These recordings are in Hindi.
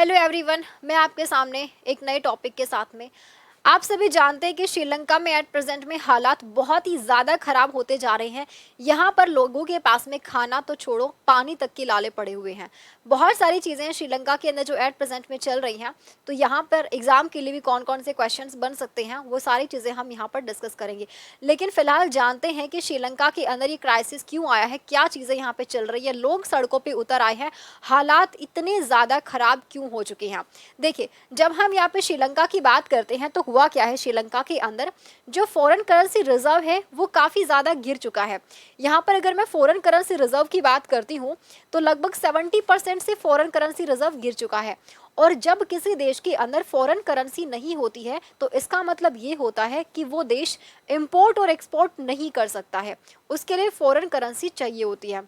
हेलो एवरीवन, मैं आपके सामने एक नए टॉपिक के साथ में। आप सभी जानते हैं कि श्रीलंका में एट प्रेजेंट में हालात बहुत ही ज़्यादा ख़राब होते जा रहे हैं। यहाँ पर लोगों के पास में खाना तो छोड़ो, पानी तक के लाले पड़े हुए हैं। बहुत सारी चीज़ें श्रीलंका के अंदर जो एट प्रेजेंट में चल रही हैं, तो यहाँ पर एग्ज़ाम के लिए भी कौन कौन से क्वेश्चंस बन सकते हैं, वो सारी चीज़ें हम यहाँ पर डिस्कस करेंगे। लेकिन फ़िलहाल जानते हैं कि श्रीलंका के अंदर ये क्राइसिस क्यों आया है, क्या चीज़ें यहाँ पर चल रही है, लोग सड़कों पर उतर आए हैं, हालात इतने ज़्यादा ख़राब क्यों हो चुके हैं। देखिए, जब हम यहाँ पे श्रीलंका की बात करते हैं तो हुआ क्या है, श्रीलंका के अंदर जो फॉरेन करेंसी रिजर्व है वो काफ़ी ज़्यादा गिर चुका है। यहाँ पर अगर मैं फॉरेन करेंसी रिजर्व की बात करती हूँ तो लगभग 70% से फॉरेन करेंसी रिजर्व गिर चुका है। और जब किसी देश के अंदर फॉरेन करेंसी नहीं होती है तो इसका मतलब ये होता है कि वो देश इंपोर्ट और एक्सपोर्ट नहीं कर सकता है, उसके लिए फॉरेन करेंसी चाहिए होती है।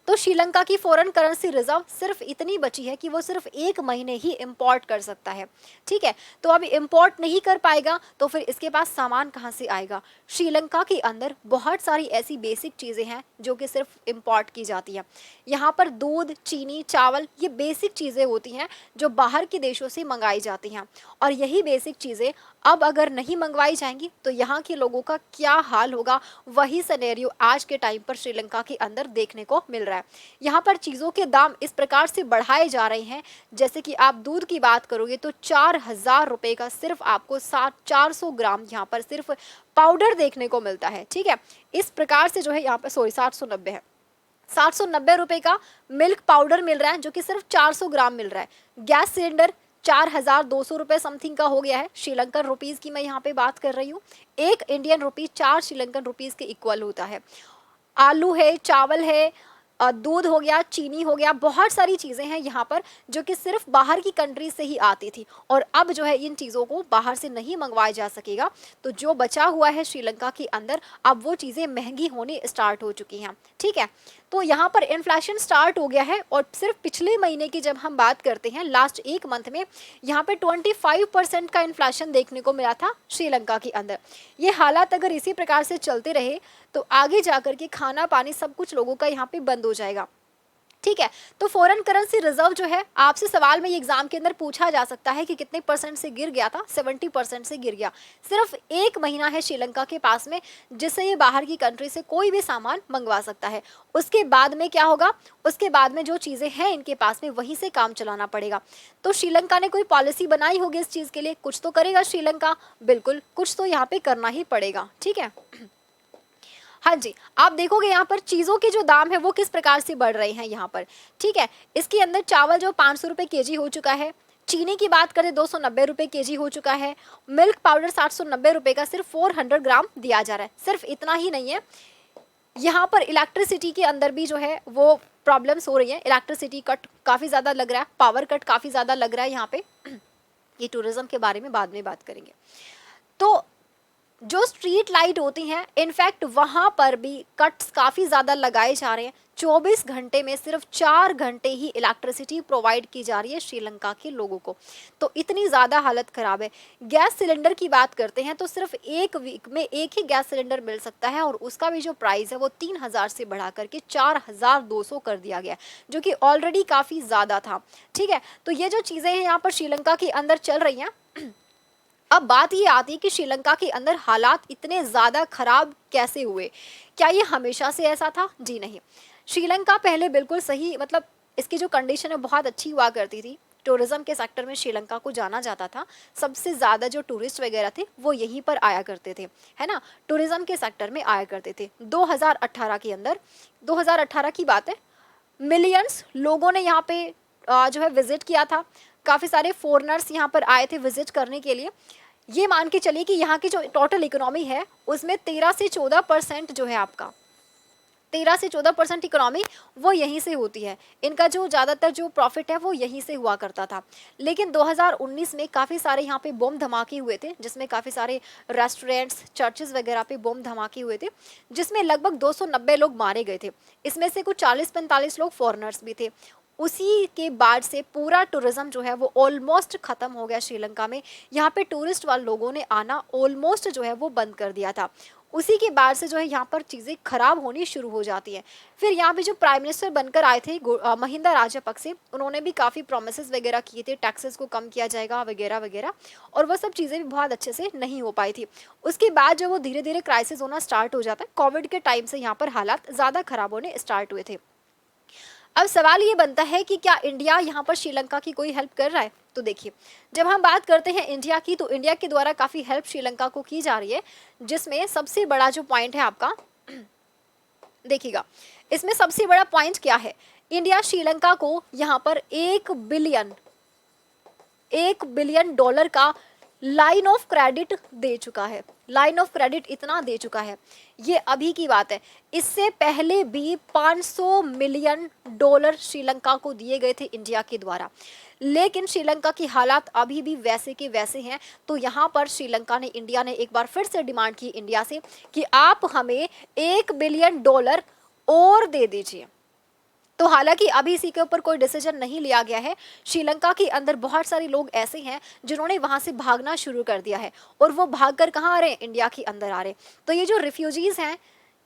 तो श्रीलंका की फॉरेन करेंसी रिजर्व सिर्फ इतनी बची है कि वो सिर्फ 1 महीने ही इंपोर्ट कर सकता है। ठीक है, तो अब इंपोर्ट नहीं कर पाएगा तो फिर इसके पास सामान कहाँ से आएगा। श्रीलंका के अंदर बहुत सारी ऐसी बेसिक चीज़ें हैं जो कि सिर्फ इंपोर्ट की जाती हैं। यहाँ पर दूध, चीनी, चावल, ये बेसिक चीज़ें होती हैं जो बाहर के देशों से मंगाई जाती हैं। और यही बेसिक चीज़ें अब अगर नहीं मंगवाई जाएंगी तो यहाँ के लोगों का क्या हाल होगा, वही सिनेरियो आज के टाइम पर श्रीलंका के अंदर देखने को मिल रहा है। यहाँ पर चीज़ों के दाम इस प्रकार से बढ़ाए जा रहे हैं, जैसे कि आप दूध की बात करोगे तो 4,000 रुपये का सिर्फ आपको 400 ग्राम यहाँ पर सिर्फ पाउडर देखने को मिलता है। ठीक है, इस प्रकार से जो है यहाँ पर 790 है, 790 रुपये का मिल्क पाउडर मिल रहा है जो कि सिर्फ 400 ग्राम मिल रहा है। गैस सिलेंडर 4,200 रुपये समथिंग का हो गया है, श्रीलंकन रुपीज़ की मैं यहाँ पे बात कर रही हूँ। 1 इंडियन रुपीज़ 4 श्रीलंकन रुपीज़ के इक्वल होता है। आलू है, चावल है, दूध हो गया, चीनी हो गया, बहुत सारी चीज़ें हैं यहाँ पर जो कि सिर्फ बाहर की कंट्री से ही आती थी और अब जो है इन चीज़ों को बाहर से नहीं मंगवाया जा सकेगा। तो जो बचा हुआ है श्रीलंका के अंदर, अब वो चीज़ें महंगी होने स्टार्ट हो चुकी हैं। ठीक है, तो यहाँ पर इन्फ्लेशन स्टार्ट हो गया है और सिर्फ पिछले महीने की जब हम बात करते हैं, लास्ट 1 मंथ में यहाँ पे 25% का इन्फ्लेशन देखने को मिला था श्रीलंका के अंदर। ये हालात अगर इसी प्रकार से चलते रहे तो आगे जाकर के खाना पानी सब कुछ लोगों का यहाँ पे बंद हो जाएगा। ठीक है, तो फॉरेन करेंसी रिजर्व जो है, आपसे सवाल में ये एग्जाम के अंदर पूछा जा सकता है कि कितने परसेंट से गिर गया था। 70% से गिर गया। सिर्फ 1 महीना है श्रीलंका के पास में जिससे ये बाहर की कंट्री से कोई भी सामान मंगवा सकता है। उसके बाद में क्या होगा, उसके बाद में जो चीज़ें हैं इनके पास में वहीं से काम चलाना पड़ेगा। तो श्रीलंका ने कोई पॉलिसी बनाई होगी इस चीज़ के लिए, कुछ तो करेगा श्रीलंका, बिल्कुल कुछ तो यहाँ पे करना ही पड़ेगा। ठीक है, हाँ जी, आप देखोगे यहाँ पर चीज़ों के जो दाम है वो किस प्रकार से बढ़ रहे हैं यहाँ पर। ठीक है, इसके अंदर चावल जो 500 रुपये केजी हो चुका है, चीनी की बात करें 290 रुपये केजी हो चुका है, मिल्क पाउडर 790 रुपये का सिर्फ 400 ग्राम दिया जा रहा है। सिर्फ इतना ही नहीं है, यहाँ पर इलेक्ट्रिसिटी के अंदर भी जो है वो प्रॉब्लम्स हो रही है। इलेक्ट्रिसिटी कट काफ़ी ज़्यादा लग रहा है, पावर कट काफ़ी ज़्यादा लग रहा है यहाँ पे। ये टूरिज्म के बारे में बाद में बात करेंगे। तो जो स्ट्रीट लाइट होती हैं, इनफैक्ट वहाँ पर भी कट्स काफ़ी ज़्यादा लगाए जा रहे हैं। 24 घंटे में सिर्फ 4 घंटे ही इलेक्ट्रिसिटी प्रोवाइड की जा रही है श्रीलंका के लोगों को। तो इतनी ज़्यादा हालत ख़राब है। गैस सिलेंडर की बात करते हैं तो सिर्फ 1 वीक में एक ही गैस सिलेंडर मिल सकता है और उसका भी जो प्राइस है वो 3,000 से बढ़ा करके 4,200 कर दिया गया, जो कि ऑलरेडी काफ़ी ज़्यादा था। ठीक है, तो ये जो चीज़ें हैं यहाँ पर श्रीलंका के अंदर चल रही हैं। अब बात ये आती है कि श्रीलंका के अंदर हालात इतने ज़्यादा खराब कैसे हुए। क्या ये हमेशा से ऐसा था? जी नहीं। श्रीलंका पहले बिल्कुल सही, मतलब इसकी जो कंडीशन है बहुत अच्छी हुआ करती थी। टूरिज़्म के सेक्टर में श्रीलंका को जाना जाता था। सबसे ज़्यादा जो टूरिस्ट वगैरह थे वो यहीं पर आया करते थे, है ना, टूरिज़्म के सेक्टर में आया करते थे। 2018 के अंदर, 2018 की बात है, मिलियंस लोगों ने यहाँ पे जो है विज़िट किया था। काफ़ी सारे फॉरेनर्स यहाँ पर आए थे विज़िट करने के लिए। ये मान के चलिए कि यहाँ की जो टोटल इकोनॉमी है उसमें 13 से 14% जो है आपका 13 से 14% इकोनॉमी वो यहीं से होती है। इनका जो ज़्यादातर जो प्रॉफिट है वो यहीं से हुआ करता था। लेकिन 2019 में काफ़ी सारे यहाँ पे बम धमाके हुए थे, जिसमें काफ़ी सारे रेस्टोरेंट्स, चर्चेस वगैरह पे बम धमाके हुए थे, जिसमें लगभग 290 लोग मारे गए थे। इसमें से कुछ 40-45 लोग फॉरेनर्स भी थे। उसी के बाद से पूरा टूरिज़्म जो है वो ऑलमोस्ट ख़त्म हो गया श्रीलंका में। यहाँ पे टूरिस्ट वाले लोगों ने आना ऑलमोस्ट जो है वो बंद कर दिया था। उसी के बाद से जो है यहाँ पर चीज़ें खराब होनी शुरू हो जाती हैं। फिर यहाँ पे जो प्राइम मिनिस्टर बनकर आए थे महिंदा राजपक्षे, उन्होंने भी काफ़ी प्रोमिसेस वगैरह किए थे, टैक्सेस को कम किया जाएगा वगैरह वगैरह, और वो सब चीज़ें भी बहुत अच्छे से नहीं हो पाई थी। उसके बाद जब वो धीरे धीरे क्राइसिस होना स्टार्ट हो जाता है, कोविड के टाइम से यहाँ पर हालात ज़्यादा खराब होने स्टार्ट हुए थे। अब सवाल ये बनता है कि क्या इंडिया यहाँ पर श्रीलंका की कोई हेल्प कर रहा है? तो देखिए, जब हम बात करते हैं इंडिया की, तो इंडिया के द्वारा काफ़ी हेल्प श्रीलंका को की जा रही है, जिसमें सबसे बड़ा जो पॉइंट है आपका देखिएगा, इसमें सबसे बड़ा पॉइंट क्या है, इंडिया श्रीलंका को यहाँ पर $1 बिलियन का लाइन ऑफ क्रेडिट दे चुका है। लाइन ऑफ क्रेडिट इतना दे चुका है, ये अभी की बात है। इससे पहले भी $500 मिलियन श्रीलंका को दिए गए थे इंडिया के द्वारा, लेकिन श्रीलंका की हालात अभी भी वैसे के वैसे हैं। तो यहाँ पर इंडिया ने एक बार फिर से डिमांड की इंडिया से कि आप हमें $1 बिलियन और दे दीजिए। तो हालांकि अभी इसी के ऊपर कोई डिसीजन नहीं लिया गया है। श्रीलंका के अंदर बहुत सारे लोग ऐसे हैं जिन्होंने वहां से भागना शुरू कर दिया है, और वो भागकर कहाँ आ रहे हैं? इंडिया के अंदर आ रहे हैं। तो ये जो रिफ्यूजीज हैं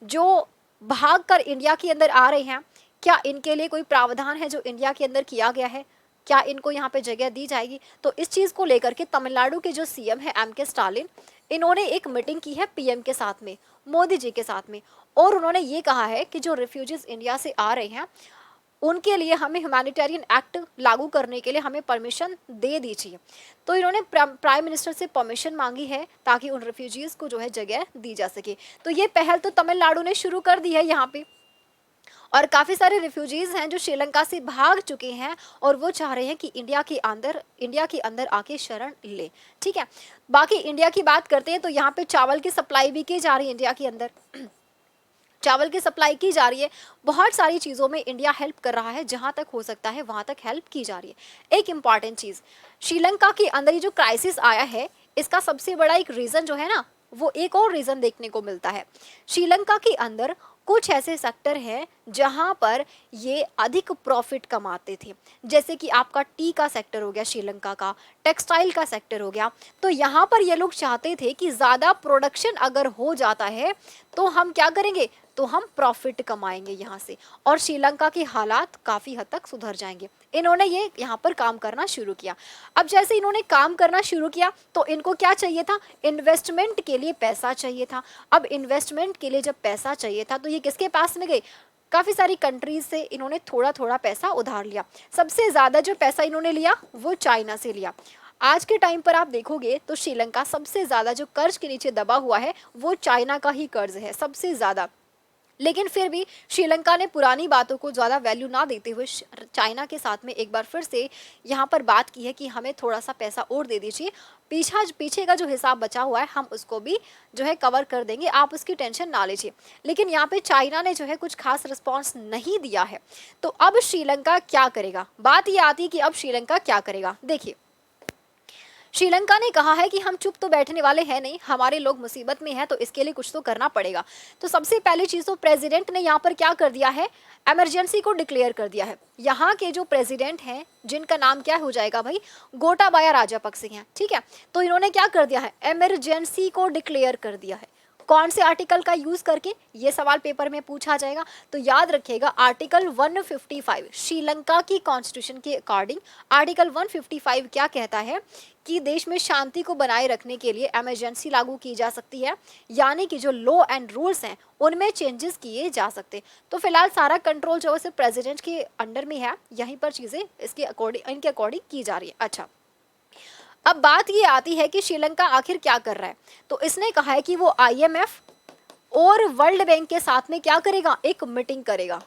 जो भागकर इंडिया के अंदर आ रहे हैं, क्या इनके लिए कोई प्रावधान है जो इंडिया के अंदर किया गया है? क्या इनको यहाँ पे जगह दी जाएगी? तो इस चीज़ को लेकर के तमिलनाडु के जो सीएम है एम के स्टालिन, इन्होंने एक मीटिंग की है पीएम के साथ में, मोदी जी के साथ में, और उन्होंने ये कहा है कि जो रिफ्यूजीज इंडिया से आ रहे हैं उनके लिए हमें ह्यूमैनिटेरियन एक्ट लागू करने के लिए हमें परमिशन दे दीजिए। तो इन्होंने प्राइम मिनिस्टर से परमिशन मांगी है ताकि उन रिफ्यूजीज को जो है जगह दी जा सके। तो ये पहल तो तमिलनाडु ने शुरू कर दी है यहाँ पे, और काफ़ी सारे रिफ्यूजीज हैं जो श्रीलंका से भाग चुके हैं और वो चाह रहे हैं कि इंडिया के अंदर आके शरण ले। ठीक है, बाकी इंडिया की बात करते हैं तो यहाँ पे चावल की सप्लाई भी की जा रही है इंडिया के अंदर। चावल की सप्लाई की जा रही है, बहुत सारी चीज़ों में इंडिया हेल्प कर रहा है, जहां तक हो सकता है वहां तक हेल्प की जा रही है। एक इम्पॉर्टेंट चीज़, श्रीलंका के अंदर ये जो क्राइसिस आया है, इसका सबसे बड़ा एक रीज़न जो है ना, वो एक और रीज़न देखने को मिलता है। श्रीलंका के अंदर कुछ ऐसे सेक्टर हैं जहां पर ये अधिक प्रॉफिट कमाते थे, जैसे कि आपका टी का सेक्टर हो गया श्रीलंका का, टेक्सटाइल का सेक्टर हो गया। तो यहाँ पर ये लोग चाहते थे कि ज़्यादा प्रोडक्शन अगर हो जाता है तो हम क्या करेंगे, तो हम प्रॉफिट कमाएंगे यहाँ से, और श्रीलंका के हालात काफ़ी हद तक सुधर जाएंगे। इन्होंने ये यहाँ पर काम करना शुरू किया। अब जैसे इन्होंने काम करना शुरू किया तो इनको क्या चाहिए था, इन्वेस्टमेंट के लिए पैसा चाहिए था। अब इन्वेस्टमेंट के लिए जब पैसा चाहिए था तो ये किसके पास में गए, काफ़ी सारी कंट्रीज से इन्होंने थोड़ा थोड़ा पैसा उधार लिया। सबसे ज़्यादा जो पैसा इन्होंने लिया वो चाइना से लिया। आज के टाइम पर आप देखोगे तो श्रीलंका सबसे ज़्यादा जो कर्ज के नीचे दबा हुआ है वो चाइना का ही कर्ज है सबसे ज़्यादा। लेकिन फिर भी श्रीलंका ने पुरानी बातों को ज़्यादा वैल्यू ना देते हुए चाइना के साथ में एक बार फिर से यहाँ पर बात की है कि हमें थोड़ा सा पैसा और दे दीजिए, पीछे का जो हिसाब बचा हुआ है हम उसको भी जो है कवर कर देंगे, आप उसकी टेंशन ना लीजिए। लेकिन यहाँ पे चाइना ने जो है कुछ खास रिस्पॉन्स नहीं दिया है। तो अब श्रीलंका क्या करेगा, बात ये आती है कि अब श्रीलंका क्या करेगा। देखिए, श्रीलंका ने कहा है कि हम चुप तो बैठने वाले हैं नहीं, हमारे लोग मुसीबत में हैं तो इसके लिए कुछ तो करना पड़ेगा। तो सबसे पहली चीज़ तो प्रेसिडेंट ने यहाँ पर क्या कर दिया है, इमरजेंसी को डिक्लेयर कर दिया है। यहाँ के जो प्रेसिडेंट हैं जिनका नाम क्या हो जाएगा भाई, गोटाबाया राजपक्षे हैं। ठीक है, तो इन्होंने क्या कर दिया है, इमरजेंसी को डिक्लेयर कर दिया है। कौन से आर्टिकल का यूज करके, ये सवाल पेपर में पूछा जाएगा, तो याद रखिएगा आर्टिकल 155 श्रीलंका की कॉन्स्टिट्यूशन के अकॉर्डिंग आर्टिकल 155 क्या कहता है कि देश में शांति को बनाए रखने के लिए इमरजेंसी लागू की जा सकती है, यानी कि जो लॉ एंड रूल्स हैं उनमें चेंजेस किए जा सकते। तो फिलहाल सारा कंट्रोल जो है सिर्फ प्रेसिडेंट के अंडर में है, यहीं पर चीज़ें इनके अकॉर्डिंग की जा रही है। अच्छा, अब बात ये आती है कि श्रीलंका आखिर क्या कर रहा है। तो इसने कहा है कि वो आईएमएफ और वर्ल्ड बैंक के साथ में क्या करेगा, एक मीटिंग करेगा।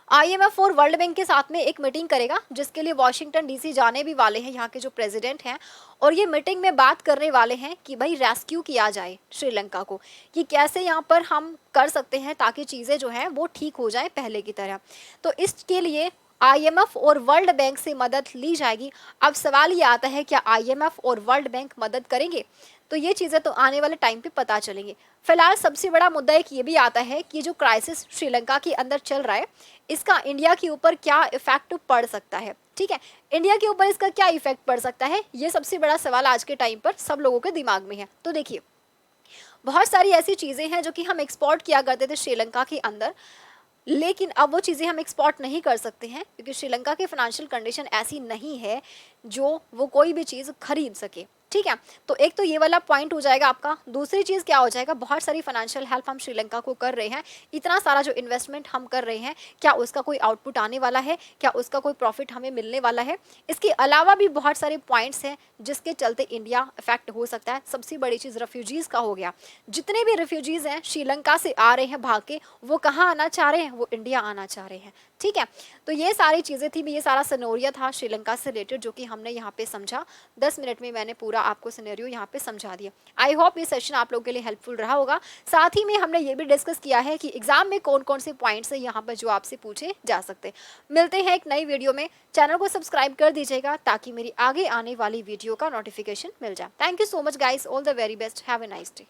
आईएमएफ और वर्ल्ड बैंक के साथ में एक मीटिंग करेगा, जिसके लिए वॉशिंगटन डीसी जाने भी वाले हैं यहाँ के जो प्रेसिडेंट हैं, और ये मीटिंग में बात करने वाले हैं कि भाई रेस्क्यू किया जाए श्रीलंका को, कि कैसे यहाँ पर हम कर सकते हैं ताकि चीज़ें जो हैं वो ठीक हो जाए पहले की तरह। तो इसके लिए आईएमएफ और वर्ल्ड बैंक से मदद ली जाएगी। अब सवाल ये आता है, क्या आईएमएफ और वर्ल्ड बैंक मदद करेंगे? तो ये चीज़ें तो आने वाले टाइम पे पता चलेंगी। फिलहाल सबसे बड़ा मुद्दा एक ये भी आता है कि जो क्राइसिस श्रीलंका के अंदर चल रहा है, इसका इंडिया के ऊपर क्या इफेक्ट पड़ सकता है। ठीक है, इंडिया के ऊपर इसका क्या इफेक्ट पड़ सकता है, ये सबसे बड़ा सवाल आज के टाइम पर सब लोगों के दिमाग में है। तो देखिए, बहुत सारी ऐसी चीज़ें हैं जो कि हम एक्सपोर्ट किया करते थे श्रीलंका के अंदर, लेकिन अब वो चीज़ें हम एक्सपोर्ट नहीं कर सकते हैं क्योंकि श्रीलंका की फाइनेंशियल कंडीशन ऐसी नहीं है जो वो कोई भी चीज़ खरीद सके। ठीक है, तो एक तो ये वाला पॉइंट हो जाएगा आपका। दूसरी चीज़ क्या हो जाएगा, बहुत सारी फाइनेंशियल हेल्प हम श्रीलंका को कर रहे हैं, इतना सारा जो इन्वेस्टमेंट हम कर रहे हैं, क्या उसका कोई आउटपुट आने वाला है, क्या उसका कोई प्रॉफिट हमें मिलने वाला है। इसके अलावा भी बहुत सारे पॉइंट्स हैं जिसके चलते इंडिया इफेक्ट हो सकता है। सबसे बड़ी चीज़ रेफ्यूजीज़ का हो गया। जितने भी रेफ्यूजीज़ हैं श्रीलंका से आ रहे हैं भाग के, वो कहाँ आना चाह रहे हैं, वो इंडिया आना चाह रहे हैं। ठीक है, तो ये सारी चीज़ें थी, ये सारा सिनेरियो था श्रीलंका से रिलेटेड जो कि हमने यहाँ पे समझा। 10 मिनट में मैंने पूरा आपको सिनेरियो यहाँ पे समझा दिया। आई होप ये सेशन आप लोगों के लिए हेल्पफुल रहा होगा। साथ ही में हमने ये भी डिस्कस किया है कि एग्जाम में कौन कौन से पॉइंट्स हैं यहाँ पर जो आपसे पूछे जा सकते। मिलते हैं एक नई वीडियो में। चैनल को सब्सक्राइब कर दीजिएगा ताकि मेरी आगे आने वाली वीडियो का नोटिफिकेशन मिल जाए। Thank you so much guys, all the very best, have a nice day.